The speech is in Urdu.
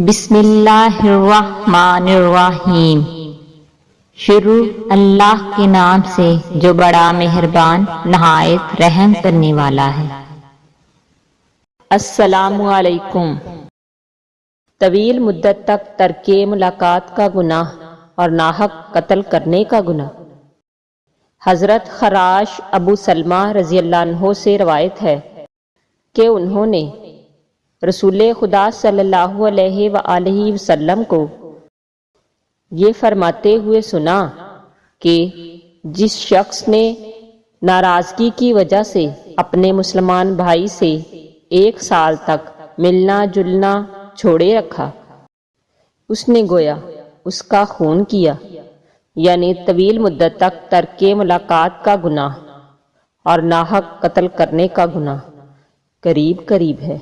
بسم اللہ الرحمن الرحیم۔ شروع اللہ کے نام سے جو بڑا مہربان نہایت رحم کرنے والا ہے۔ السلام علیکم۔ طویل مدت تک ترک ملاقات کا گناہ اور ناحق قتل کرنے کا گناہ۔ حضرت خراش ابو سلمہ رضی اللہ عنہ سے روایت ہے کہ انہوں نے رسول خدا صلی اللہ علیہ وآلہ وسلم کو یہ فرماتے ہوئے سنا کہ جس شخص نے ناراضگی کی وجہ سے اپنے مسلمان بھائی سے 1 سال تک ملنا جلنا چھوڑے رکھا، اس نے گویا اس کا خون کیا، یعنی طویل مدت تک ترک ملاقات کا گناہ اور ناحق قتل کرنے کا گناہ قریب قریب ہے۔